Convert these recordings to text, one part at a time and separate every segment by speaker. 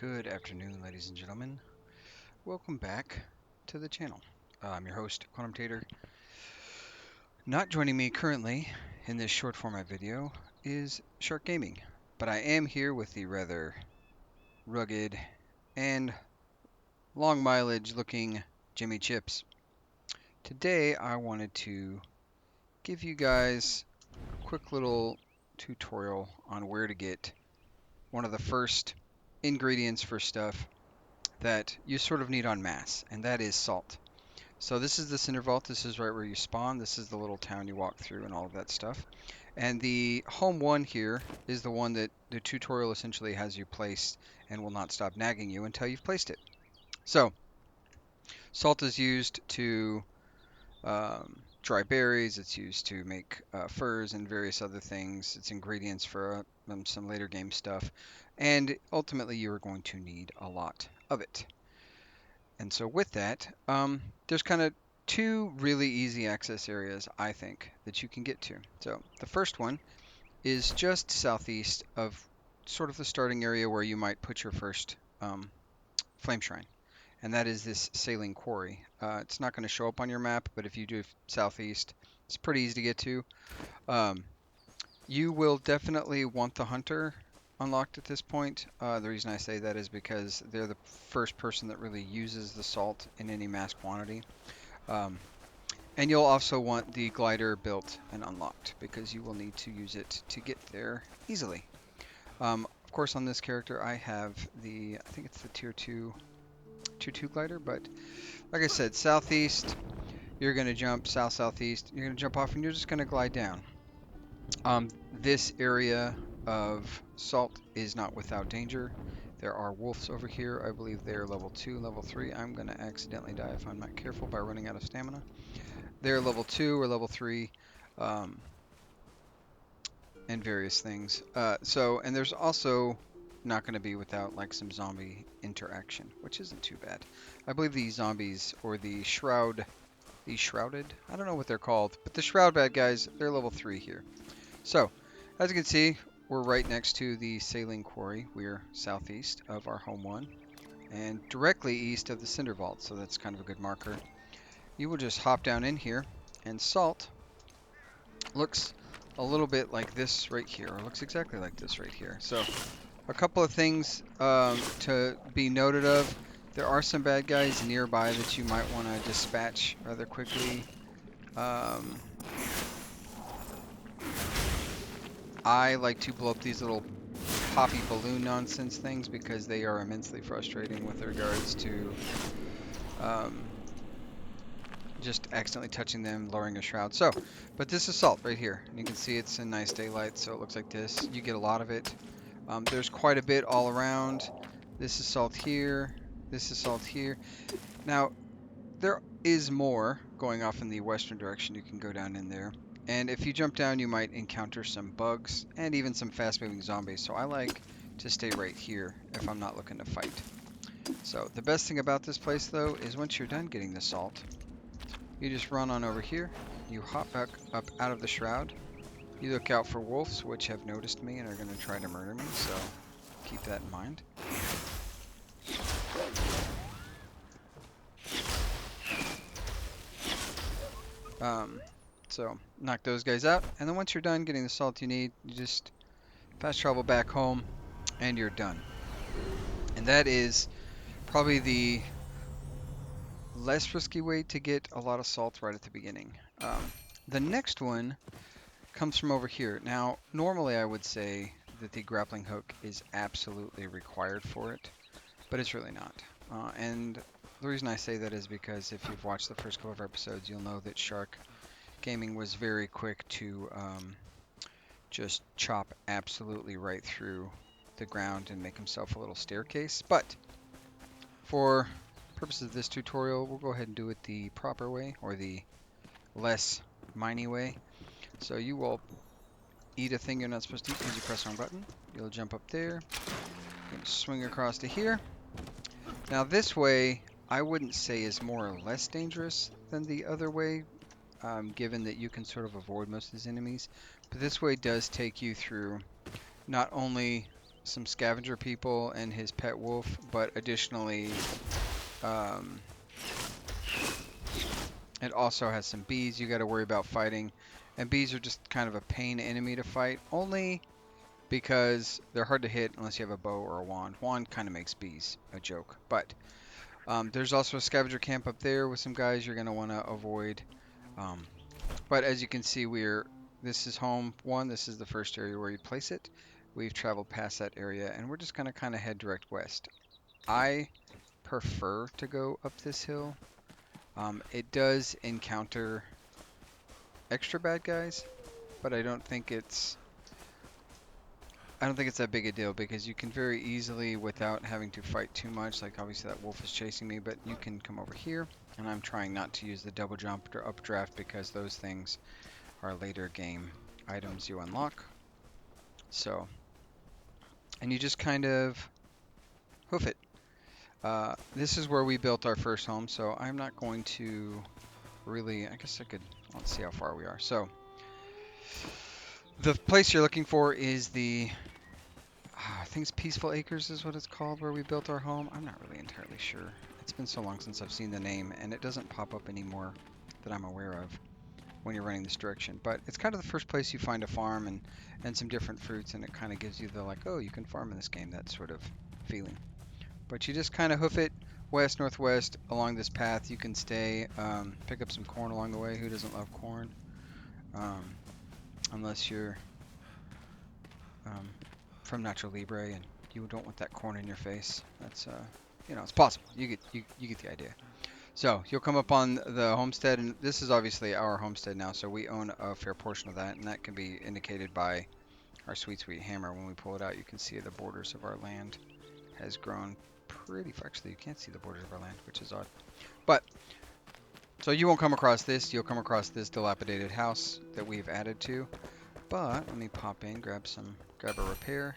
Speaker 1: Good afternoon, ladies and gentlemen. Welcome back to the channel. I'm your host, Quantum Tater. Not joining me currently in this short format video is Shark Gaming, but I am here with the rather rugged and long mileage looking Jimmy Chips. Today I wanted to give you guys a quick little tutorial on where to get one of the first ingredients for stuff that you sort of need en masse, and that is salt. So this is the Cinder Vault. This is right where you spawn. This is the little town you walk through and all of that stuff. And the home one here is the one that the tutorial essentially has you placed and will not stop nagging you until you've placed it. So salt is used to dry berries. It's used to make furs and various other things. It's ingredients for some later game stuff. And ultimately you are going to need a lot of it. And so with that, there's kind of two really easy access areas, I think, that you can get to. So the first one is just southeast of sort of the starting area where you might put your first flame shrine. And that is this sailing quarry. It's not going to show up on your map, but if you do southeast, it's pretty easy to get to. Um, you will definitely want the hunter unlocked at this point. The reason I say that is because they're the first person that really uses the salt in any mass quantity. Um, and you'll also want the glider built and unlocked because you will need to use it to get there easily. Of course, on this character, I have I think it's the tier 2 glider, but like I said, southeast, you're going to jump south-southeast, you're going to jump off and you're just going to glide down. This area of salt is not without danger. There are wolves over here. I believe they are level 2, level 3. I'm going to accidentally die if I'm not careful by running out of stamina. They're level 2 or level 3, um, and various things. And there's also not going to be without like some zombie interaction, which isn't too bad. I believe the zombies or the Shrouded, I don't know what they're called, but the Shroud bad guys, they're level 3 here. So, as you can see, we're right next to the sailing quarry. We're southeast of our home one and directly east of the Cinder Vault, so that's kind of a good marker. You will just hop down in here, and salt looks a little bit like this right here, or looks exactly like this right here. So, a couple of things to be noted of. There are some bad guys nearby that you might want to dispatch rather quickly. I like to blow up these little poppy balloon nonsense things because they are immensely frustrating with regards to just accidentally touching them, lowering a shroud. So, but this is salt right here. And you can see it's in nice daylight, so it looks like this. You get a lot of it. There's quite a bit all around. This is salt here. This is salt here. Now, there is more going off in the western direction. You can go down in there. And if you jump down, you might encounter some bugs and even some fast-moving zombies. So I like to stay right here if I'm not looking to fight. So the best thing about this place, though, is once you're done getting the salt, you just run on over here. You hop back up out of the shroud. You look out for wolves, which have noticed me and are going to try to murder me. So keep that in mind. So knock those guys out, and then once you're done getting the salt you need, you just fast travel back home, and you're done. And that is probably the less risky way to get a lot of salt right at the beginning. The next one comes from over here. Now, normally I would say that the grappling hook is absolutely required for it, but it's really not. And the reason I say that is because if you've watched the first couple of episodes, you'll know that Shark Gaming was very quick to just chop absolutely right through the ground and make himself a little staircase. But for purposes of this tutorial, we'll go ahead and do it the proper way, or the less miney way. So you will eat a thing you're not supposed to eat because you press the wrong button. You'll jump up there, and swing across to here. Now this way, I wouldn't say is more or less dangerous than the other way, given that you can sort of avoid most of these enemies. But this way does take you through not only some scavenger people and his pet wolf, but additionally, um, it also has some bees you got to worry about fighting. And bees are just kind of a pain enemy to fight, only because they're hard to hit unless you have a bow or a wand. Wand kind of makes bees a joke. But there's also a scavenger camp up there with some guys you're going to want to avoid. Um, but as you can see, this is home one. This is the first area where you place it. We've traveled past that area, and we're just going to kind of head direct west. I prefer to go up this hill. It does encounter extra bad guys, but I don't think it's that big a deal because you can very easily, without having to fight too much, like obviously that wolf is chasing me, but you can come over here, and I'm trying not to use the double jump or updraft because those things are later game items you unlock. So, and you just kind of hoof it. This is where we built our first home, so I'm not going to really, I guess I could, let's see how far we are. So, the place you're looking for is I think it's Peaceful Acres is what it's called, where we built our home. I'm not really entirely sure. It's been so long since I've seen the name, and it doesn't pop up anymore that I'm aware of when you're running this direction. But it's kind of the first place you find a farm and some different fruits, and it kind of gives you the like, oh, you can farm in this game, that sort of feeling. But you just kind of hoof it west, northwest along this path. You can stay, pick up some corn along the way. Who doesn't love corn? Unless you're from Nacho Libre and you don't want that corn in your face. That's it's possible. You get the idea. So you'll come up on the homestead, and this is obviously our homestead now, so we own a fair portion of that, and that can be indicated by our sweet hammer. When we pull it out, you can see the borders of our land has grown pretty far. Actually, you can't see the borders of our land, which is odd. But so you won't come across this. You'll come across this dilapidated house that we've added to. But let me pop in, grab a repair,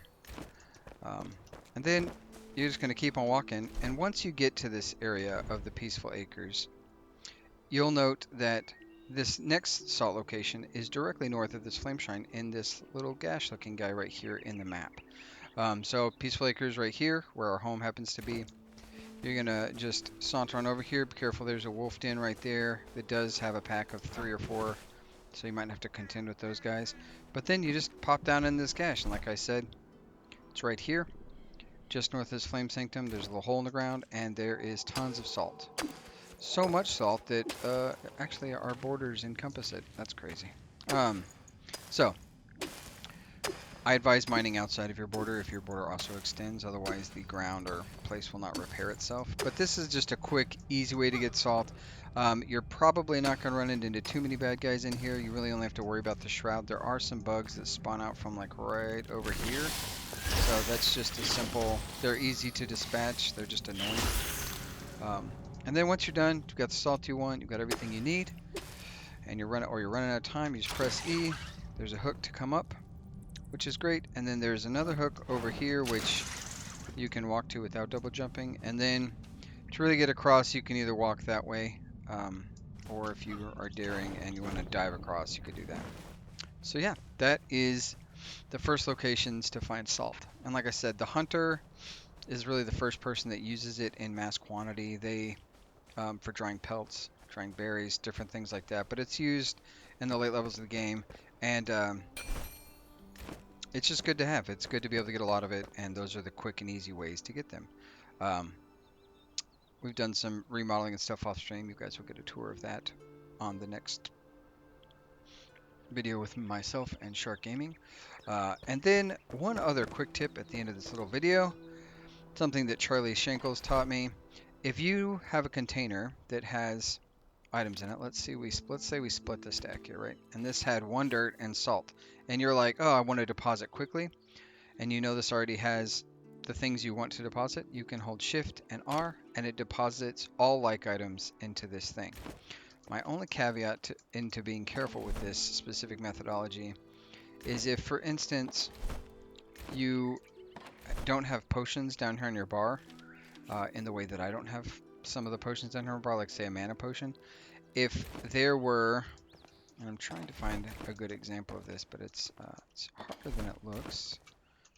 Speaker 1: and then you're just going to keep on walking. And once you get to this area of the Peaceful Acres, you'll note that this next salt location is directly north of this Flameshine in this little gash-looking guy right here in the map. So Peaceful Acres right here, where our home happens to be. You're gonna just saunter on over here. Be careful, there's a wolf den right there that does have a pack of 3 or 4. So you might have to contend with those guys. But then you just pop down in this gash, and like I said, it's right here, just north of this Flame Sanctum. There's a little hole in the ground, and there is tons of salt. So much salt that actually our borders encompass it. That's crazy. So I advise mining outside of your border if your border also extends. Otherwise, the ground or place will not repair itself. But this is just a quick, easy way to get salt. You're probably not going to run into too many bad guys in here. You really only have to worry about the shroud. There are some bugs that spawn out from like right over here. So that's just a simple, they're easy to dispatch. They're just annoying. And then once you're done, you've got the salt you want, you've got everything you need, and you're running out of time, you just press E. There's a hook to come up, which is great. And then there's another hook over here, which you can walk to without double jumping. And then to really get across, you can either walk that way, or if you are daring and you want to dive across, you could do that. So yeah, that is the first locations to find salt. And like I said, the hunter is really the first person that uses it in mass quantity. They for drying pelts, drying berries, different things like that. But it's used in the late levels of the game, and it's just good to have. It's good to be able to get a lot of it, and those are the quick and easy ways to get them. We've done some remodeling and stuff off stream. You guys will get a tour of that on the next video with myself and Shark Gaming. And then one other quick tip at the end of this little video, something that Charlie Schenkels taught me. If you have a container that has items in it, let's say we split the stack here, right? And this had 1 dirt and salt. And you're like, oh, I want to deposit quickly. And you know this already has the things you want to deposit. You can hold Shift and R, and it deposits all like items into this thing. My only caveat into being careful with this specific methodology is if, for instance, you don't have potions down here in your bar, in the way that I don't have some of the potions down here in my bar, like say a mana potion. If there were, and I'm trying to find a good example of this, but it's harder than it looks.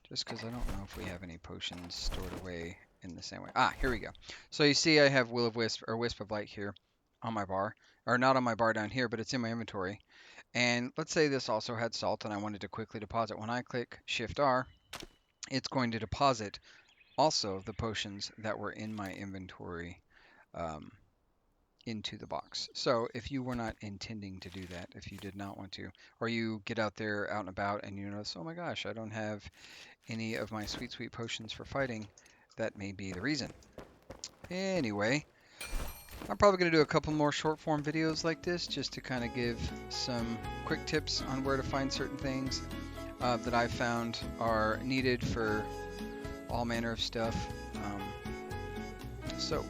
Speaker 1: just because I don't know if we have any potions stored away in the same way. Ah, here we go. So you see I have Will of Wisp, or Wisp of Light here on my bar. Or not on my bar down here, but it's in my inventory. And let's say this also had salt and I wanted to quickly deposit. When I click Shift R, it's going to deposit also the potions that were in my inventory um, into the box. So if you were not intending to do that, if you did not want to, or you get out there out and about and you notice, oh my gosh, I don't have any of my sweet, sweet potions for fighting, that may be the reason. Anyway, I'm probably going to do a couple more short form videos like this just to kind of give some quick tips on where to find certain things that I've found are needed for all manner of stuff. So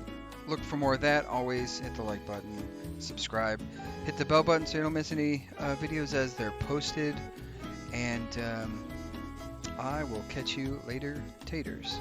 Speaker 1: look for more of that. Always hit the like button, subscribe, hit the bell button so you don't miss any videos as they're posted. And I will catch you later, taters.